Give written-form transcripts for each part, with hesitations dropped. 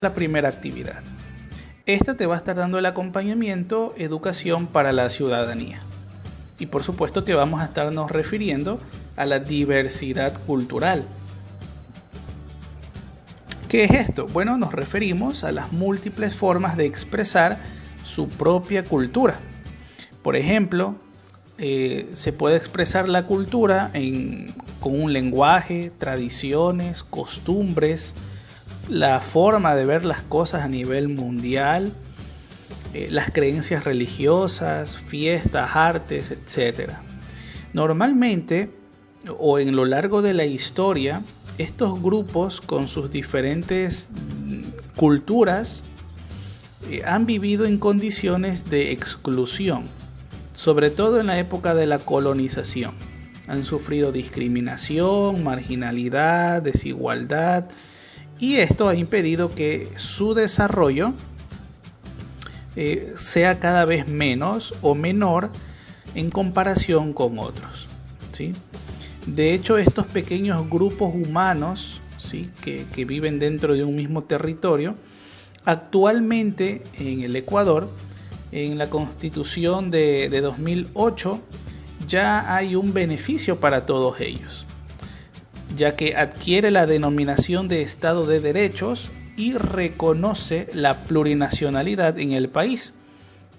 La primera actividad. Esta te va a estar dando el acompañamiento educación para la ciudadanía. Y por supuesto que vamos a estarnos refiriendo a la diversidad cultural. ¿Qué es esto? Bueno, nos referimos a las múltiples formas de expresar su propia cultura. Por ejemplo, se puede expresar la cultura con un lenguaje, tradiciones, costumbres, la forma de ver las cosas a nivel mundial, las creencias religiosas, fiestas, artes, etc. Normalmente, o en lo largo de la historia, estos grupos con sus diferentes culturas han vivido en condiciones de exclusión, sobre todo en la época de la colonización. Han sufrido discriminación, marginalidad, desigualdad, y esto ha impedido que su desarrollo sea cada vez menos o menor en comparación con otros, ¿sí? De hecho, estos pequeños grupos humanos, ¿sí?, que viven dentro de un mismo territorio, actualmente en el Ecuador, en la Constitución de 2008, ya hay un beneficio para todos ellos, ya que adquiere la denominación de Estado de Derechos y reconoce la plurinacionalidad en el país,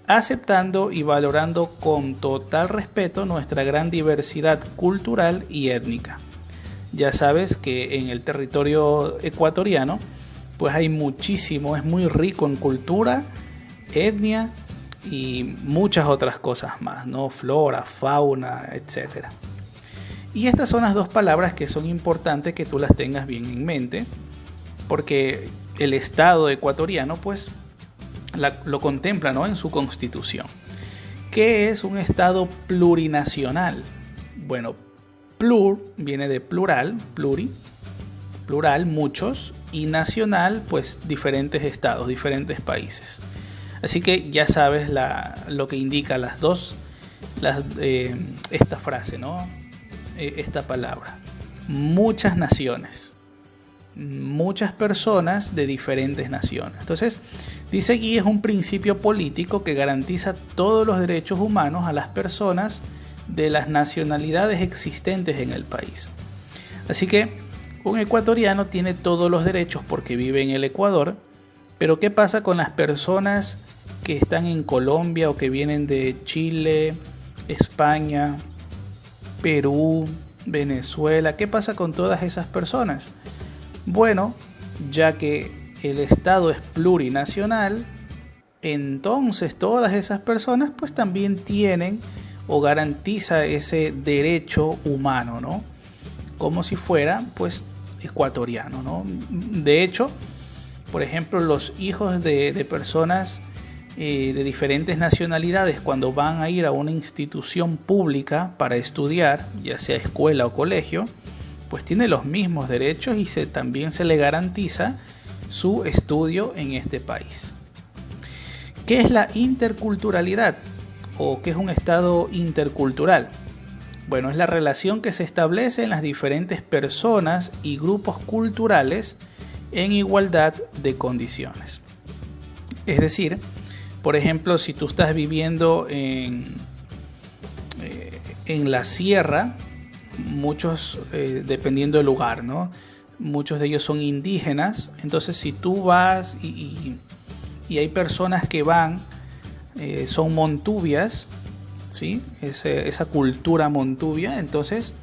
aceptando y valorando con total respeto nuestra gran diversidad cultural y étnica. Ya sabes que en el territorio ecuatoriano pues hay muchísimo, es muy rico en cultura, etnia y muchas otras cosas más, ¿no? Flora, fauna, etcétera. Y estas son las dos palabras que son importantes que tú las tengas bien en mente, porque el Estado ecuatoriano pues lo contempla, ¿no?, en su constitución. ¿Qué es un Estado plurinacional? Bueno, plur viene de plural, plural, muchos, y nacional, pues diferentes estados, diferentes países. Así que ya sabes lo que indica esta frase, ¿no? Esta palabra. Muchas naciones, muchas personas de diferentes naciones. Entonces, dice aquí es un principio político que garantiza todos los derechos humanos a las personas de las nacionalidades existentes en el país. Así que un ecuatoriano tiene todos los derechos porque vive en el Ecuador, pero ¿qué pasa con las personas que están en Colombia o que vienen de Chile, España, Perú, Venezuela? ¿Qué pasa con todas esas personas? Bueno, ya que el Estado es plurinacional, entonces todas esas personas pues también tienen o garantiza ese derecho humano, ¿no? Como si fuera pues ecuatoriano, ¿no? De hecho, por ejemplo, los hijos de personas de diferentes nacionalidades, cuando van a ir a una institución pública para estudiar, ya sea escuela o colegio, pues tiene los mismos derechos y también se le garantiza su estudio en este país. ¿Qué es la interculturalidad o qué es un estado intercultural? Bueno, es la relación que se establece en las diferentes personas y grupos culturales en igualdad de condiciones. Es decir, por ejemplo, si tú estás viviendo en la sierra, muchos, dependiendo del lugar, ¿no?, muchos de ellos son indígenas. Entonces, si tú vas y hay personas que van, son montubias, ¿sí?, esa cultura montubia, entonces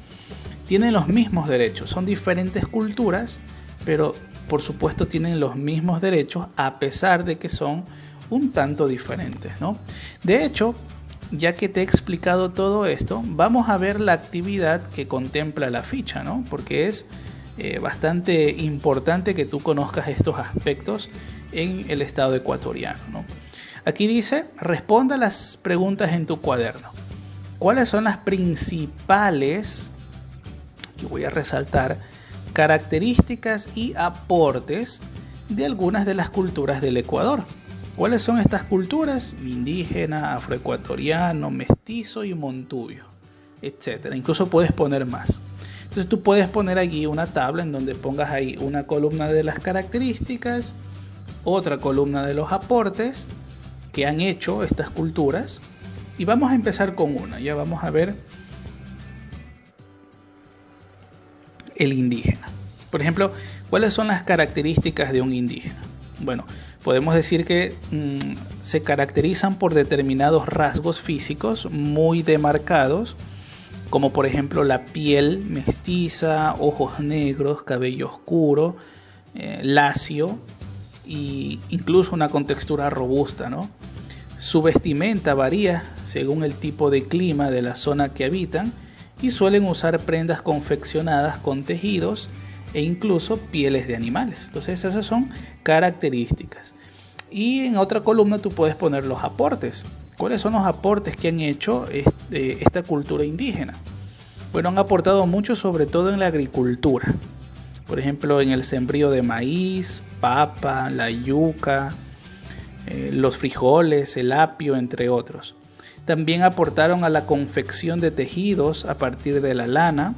tienen los mismos derechos. Son diferentes culturas, pero por supuesto tienen los mismos derechos a pesar de que son un tanto diferentes, ¿no? De hecho, ya que te he explicado todo esto, vamos a ver la actividad que contempla la ficha, ¿no? Porque es bastante importante que tú conozcas estos aspectos en el estado ecuatoriano, ¿no? Aquí dice, responda las preguntas en tu cuaderno. ¿Cuáles son las principales, que voy a resaltar, características y aportes de algunas de las culturas del Ecuador? ¿Cuáles son estas culturas? Indígena, afroecuatoriano, mestizo y montubio, etcétera. Incluso puedes poner más. Entonces tú puedes poner aquí una tabla en donde pongas ahí una columna de las características, otra columna de los aportes que han hecho estas culturas. Y vamos a empezar con una. Ya vamos a ver el indígena. Por ejemplo, ¿cuáles son las características de un indígena? Bueno, podemos decir que se caracterizan por determinados rasgos físicos muy demarcados, como por ejemplo la piel mestiza, ojos negros, cabello oscuro, lacio e incluso una contextura robusta, ¿no? Su vestimenta varía según el tipo de clima de la zona que habitan y suelen usar prendas confeccionadas con tejidos e incluso pieles de animales. Entonces esas son características. Y en otra columna tú puedes poner los aportes. ¿Cuáles son los aportes que han hecho esta cultura indígena? Bueno, han aportado mucho, sobre todo en la agricultura. Por ejemplo, en el sembrío de maíz, papa, la yuca, los frijoles, el apio, entre otros. También aportaron a la confección de tejidos a partir de la lana,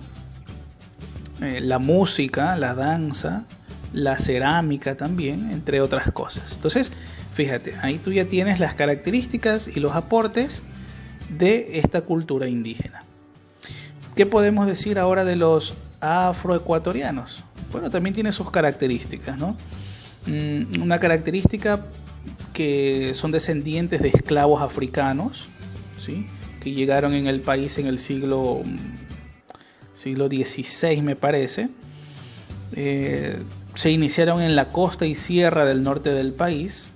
la música, la danza, la cerámica también, entre otras cosas. Entonces, fíjate, ahí tú ya tienes las características y los aportes de esta cultura indígena. ¿Qué podemos decir ahora de los afroecuatorianos? Bueno, también tiene sus características, ¿no? Una característica que son descendientes de esclavos africanos, ¿sí? Que llegaron en el país en el siglo XVI, me parece. Se iniciaron en la costa y sierra del norte del país.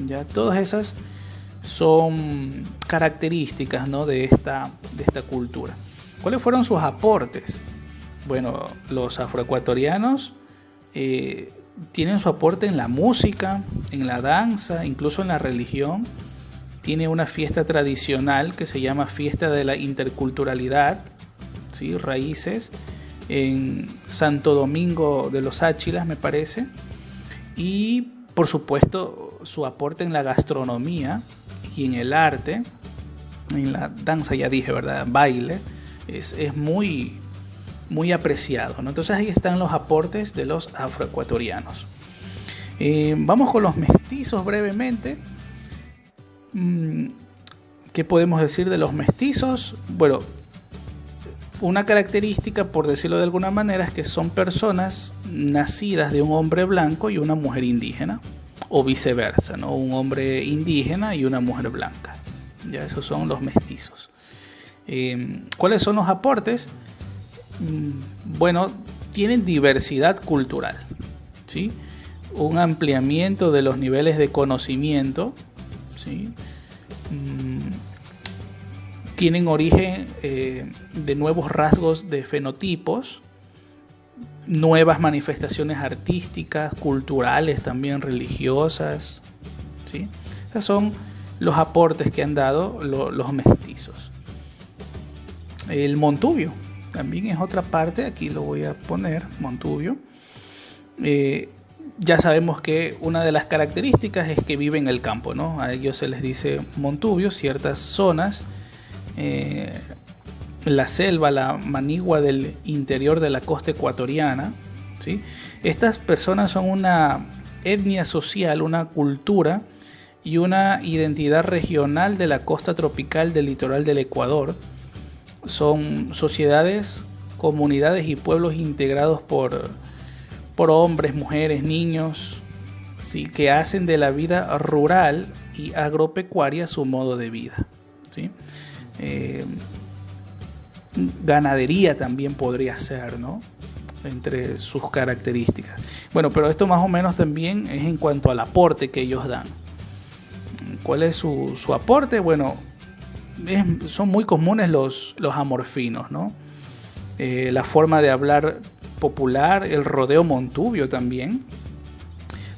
Ya todas esas son características, ¿no? de esta cultura. ¿Cuáles fueron sus aportes? Bueno, los afroecuatorianos tienen su aporte en la música, en la danza, incluso en la religión. Tiene una fiesta tradicional que se llama Fiesta de la Interculturalidad, ¿sí? Raíces, en Santo Domingo de los Áchilas, me parece. Y por supuesto su aporte en la gastronomía y en el arte, en la danza, ya dije, ¿verdad? Baile, es muy, muy apreciado, ¿no? Entonces ahí están los aportes de los afroecuatorianos. Vamos con los mestizos brevemente. ¿Qué podemos decir de los mestizos? Bueno, una característica, por decirlo de alguna manera, es que son personas nacidas de un hombre blanco y una mujer indígena, o viceversa, ¿no? Un hombre indígena y una mujer blanca. Ya, esos son los mestizos. ¿Cuáles son los aportes? Bueno, tienen diversidad cultural, ¿sí? Un ampliamiento de los niveles de conocimiento, ¿sí? Tienen origen de nuevos rasgos de fenotipos, nuevas manifestaciones artísticas, culturales, también religiosas, ¿sí? Esos son los aportes que han dado los mestizos. El montubio también es otra parte, aquí lo voy a poner, montubio. Ya sabemos que una de las características es que vive en el campo, ¿no? A ellos se les dice montubio, ciertas zonas, la selva, la manigua del interior de la costa ecuatoriana, ¿sí? Estas personas son una etnia social, una cultura y una identidad regional de la costa tropical del litoral del Ecuador. Son sociedades, comunidades y pueblos integrados por hombres, mujeres, niños, ¿sí? Que hacen de la vida rural y agropecuaria su modo de vida, ¿sí? Ganadería también podría ser, ¿no? Entre sus características. Bueno, pero esto más o menos también es en cuanto al aporte que ellos dan. ¿Cuál es su aporte? Bueno, son muy comunes los amorfinos, ¿no? La forma de hablar popular, el rodeo montubio también.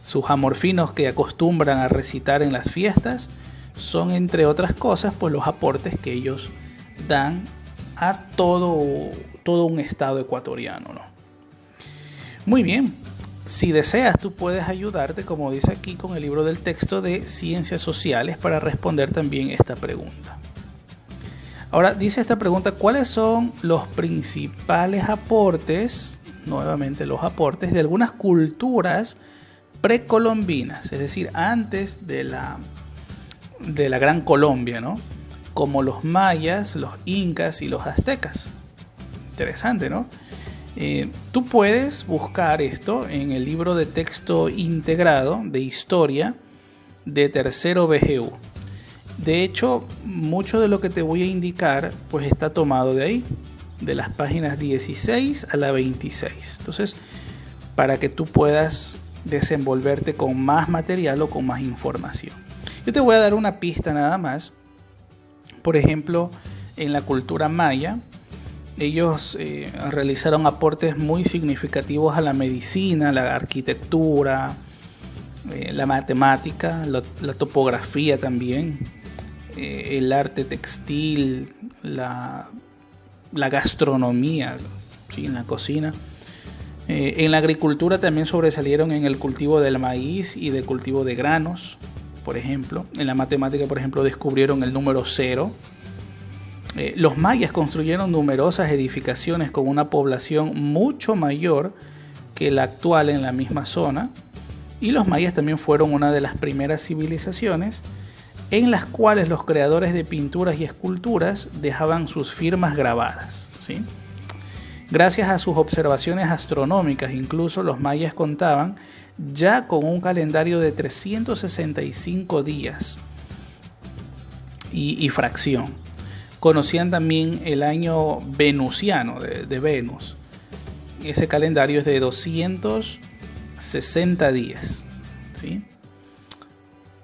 Sus amorfinos que acostumbran a recitar en las fiestas son, entre otras cosas, pues los aportes que ellos dan a todo un estado ecuatoriano, ¿no? Muy bien, si deseas tú puedes ayudarte, como dice aquí, con el libro del texto de Ciencias Sociales para responder también esta pregunta. Ahora dice esta pregunta: ¿cuáles son los principales aportes, nuevamente los aportes, de algunas culturas precolombinas, es decir, antes de la Gran Colombia, ¿no? Como los mayas, los incas y los aztecas. Interesante, ¿no? Tú puedes buscar esto en el libro de texto integrado de historia de tercero BGU. De hecho, mucho de lo que te voy a indicar pues está tomado de ahí, de las páginas 16 a la 26. Entonces, para que tú puedas desenvolverte con más material o con más información. Yo te voy a dar una pista nada más. Por ejemplo, en la cultura maya, ellos realizaron aportes muy significativos a la medicina, la arquitectura, la matemática, la topografía también, el arte textil, la gastronomía, ¿sí? En la cocina. En la agricultura también sobresalieron en el cultivo del maíz y del cultivo de granos, por ejemplo. En la matemática, por ejemplo, descubrieron el número 0. Los mayas construyeron numerosas edificaciones con una población mucho mayor que la actual en la misma zona. Y los mayas también fueron una de las primeras civilizaciones en las cuales los creadores de pinturas y esculturas dejaban sus firmas grabadas, ¿sí? Gracias a sus observaciones astronómicas, incluso los mayas contaban ya con un calendario de 365 días y fracción. Conocían también el año venusiano de Venus. Ese calendario es de 260 días, ¿sí?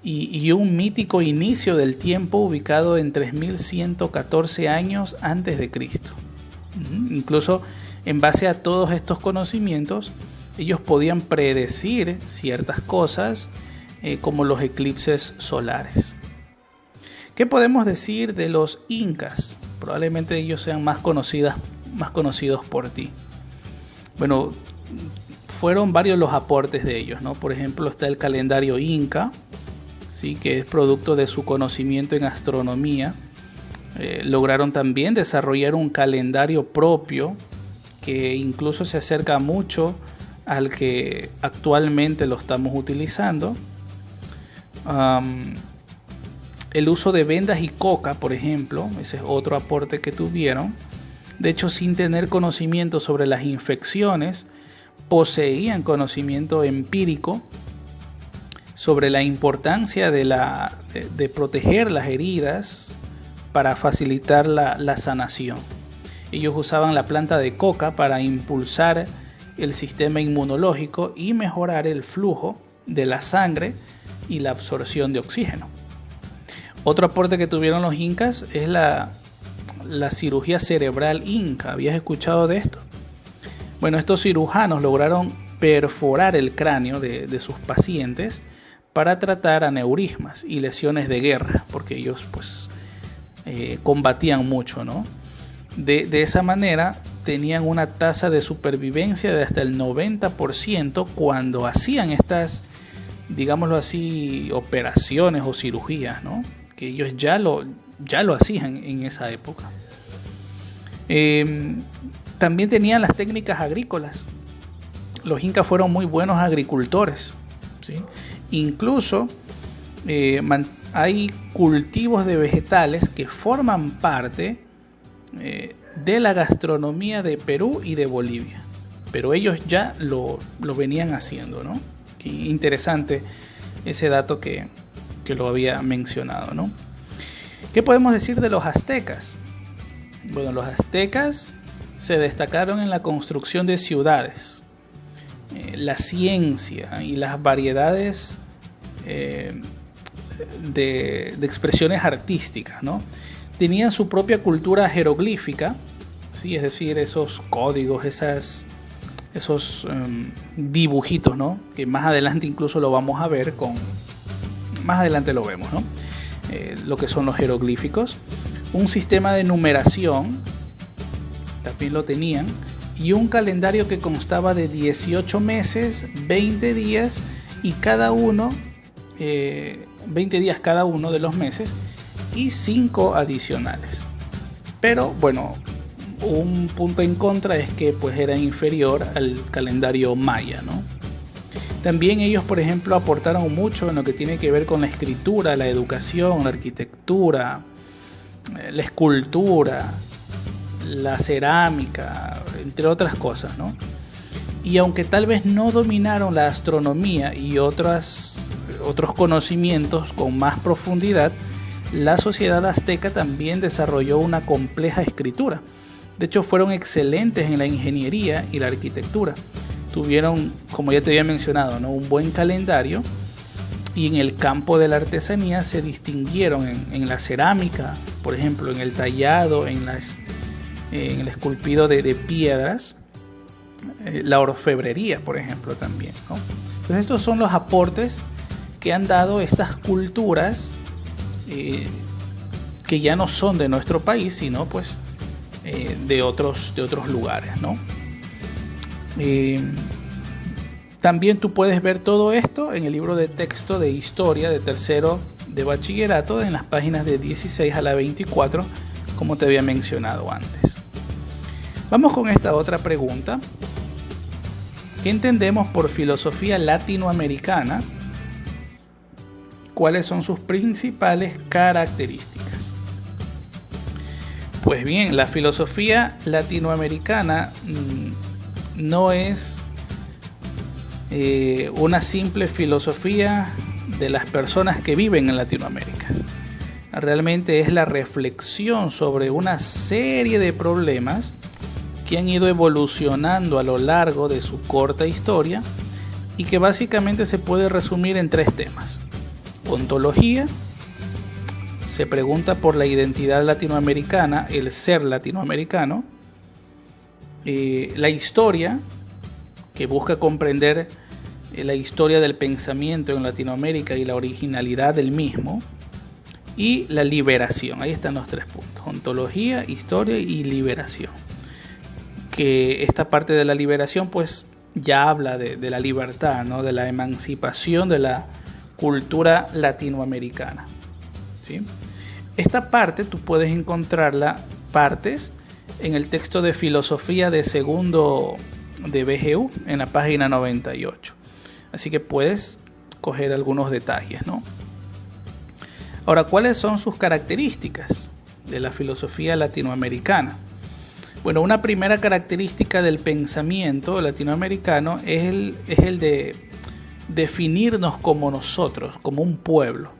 Y un mítico inicio del tiempo ubicado en 3114 años antes de Cristo. Incluso en base a todos estos conocimientos, ellos podían predecir ciertas cosas como los eclipses solares. ¿Qué podemos decir de los incas? Probablemente ellos sean más conocidos por ti. Bueno, fueron varios los aportes de ellos, ¿no? Por ejemplo, está el calendario inca, ¿sí? Que es producto de su conocimiento en astronomía. Lograron también desarrollar un calendario propio que incluso se acerca mucho al que actualmente lo estamos utilizando. El uso de vendas y coca, por ejemplo, ese es otro aporte que tuvieron. De hecho, sin tener conocimiento sobre las infecciones, poseían conocimiento empírico sobre la importancia de proteger las heridas para facilitar la sanación. Ellos usaban la planta de coca para impulsar el sistema inmunológico y mejorar el flujo de la sangre y la absorción de oxígeno. Otro aporte que tuvieron los incas es la cirugía cerebral inca. ¿Habías escuchado de esto? Bueno, estos cirujanos lograron perforar el cráneo de sus pacientes para tratar aneurismas y lesiones de guerra, porque ellos pues combatían mucho, ¿no? De esa manera tenían una tasa de supervivencia de hasta el 90% cuando hacían estas, digámoslo así, operaciones o cirugías, ¿no? Que ellos ya lo hacían en esa época. También tenían las técnicas agrícolas. Los incas fueron muy buenos agricultores, ¿sí? Incluso hay cultivos de vegetales que forman parte de la gastronomía de Perú y de Bolivia, pero ellos ya lo venían haciendo, ¿no? Qué interesante ese dato que lo había mencionado, ¿no? ¿Qué podemos decir de los aztecas? Bueno, los aztecas se destacaron en la construcción de ciudades, la ciencia y las variedades de expresiones artísticas, ¿no? Tenían su propia cultura jeroglífica, ¿sí? Es decir, esos códigos, esos dibujitos, ¿no? Que más adelante incluso lo vamos a ver más adelante lo vemos, ¿no? Lo que son los jeroglíficos. Un sistema de numeración, también lo tenían, y un calendario que constaba de 18 meses, 20 días y cada uno, 20 días cada uno de los meses y 5 adicionales. Pero bueno, un punto en contra es que pues era inferior al calendario maya, ¿no? También ellos, por ejemplo, aportaron mucho en lo que tiene que ver con la escritura, la educación, la arquitectura, la escultura, la cerámica, entre otras cosas, ¿no? Y aunque tal vez no dominaron la astronomía y otros conocimientos con más profundidad, la sociedad azteca también desarrolló una compleja escritura. De hecho, fueron excelentes en la ingeniería y la arquitectura. Tuvieron, como ya te había mencionado, ¿no?, un buen calendario, y en el campo de la artesanía se distinguieron en la cerámica, por ejemplo, en el tallado, en el esculpido de piedras, la orfebrería, por ejemplo, también, ¿no? Entonces, estos son los aportes que han dado estas culturas que ya no son de nuestro país, sino pues de otros lugares, ¿no? También tú puedes ver todo esto en el libro de texto de historia de tercero de bachillerato, en las páginas de 16 a la 24, como te había mencionado antes. Vamos con esta otra pregunta. ¿Qué entendemos por filosofía latinoamericana? ¿Cuáles son sus principales características? Pues bien, la filosofía latinoamericana no es una simple filosofía de las personas que viven en Latinoamérica. Realmente es la reflexión sobre una serie de problemas que han ido evolucionando a lo largo de su corta historia y que básicamente se puede resumir en 3 temas. Ontología, se pregunta por la identidad latinoamericana, el ser latinoamericano. La historia, que busca comprender la historia del pensamiento en Latinoamérica y la originalidad del mismo. Y la liberación, ahí están los 3 puntos: ontología, historia y liberación. Que esta parte de la liberación pues ya habla de la libertad, ¿no?, de la emancipación de la cultura latinoamericana, ¿sí? Esta parte tú puedes encontrarla partes en el texto de filosofía de segundo de BGU en la página 98. Así que puedes coger algunos detalles, ¿no? Ahora, ¿cuáles son sus características de la filosofía latinoamericana? Bueno, una primera característica del pensamiento latinoamericano es el de definirnos como nosotros, como un pueblo,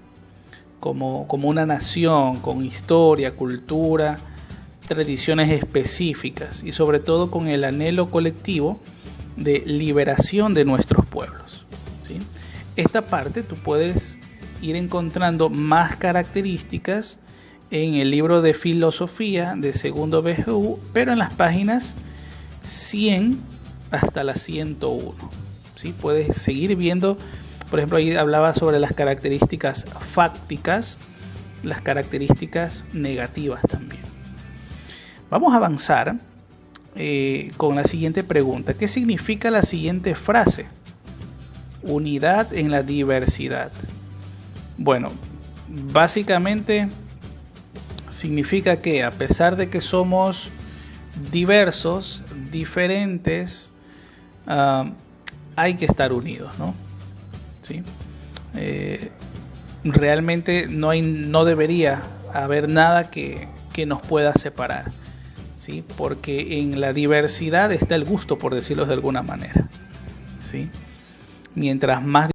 como una nación, con historia, cultura, tradiciones específicas y sobre todo con el anhelo colectivo de liberación de nuestros pueblos, ¿sí? Esta parte tú puedes ir encontrando más características en el libro de filosofía de segundo BGU, pero en las páginas 100 hasta la 101, ¿sí? Puedes seguir viendo, por ejemplo, ahí hablaba sobre las características fácticas, las características negativas también. Vamos a avanzar con la siguiente pregunta. ¿Qué significa la siguiente frase? Unidad en la diversidad. Bueno, básicamente significa que a pesar de que somos diversos, diferentes, hay que estar unidos, ¿no? ¿Sí? Realmente no debería haber nada que nos pueda separar, ¿sí? Porque en la diversidad está el gusto, por decirlo de alguna manera, ¿sí? Mientras más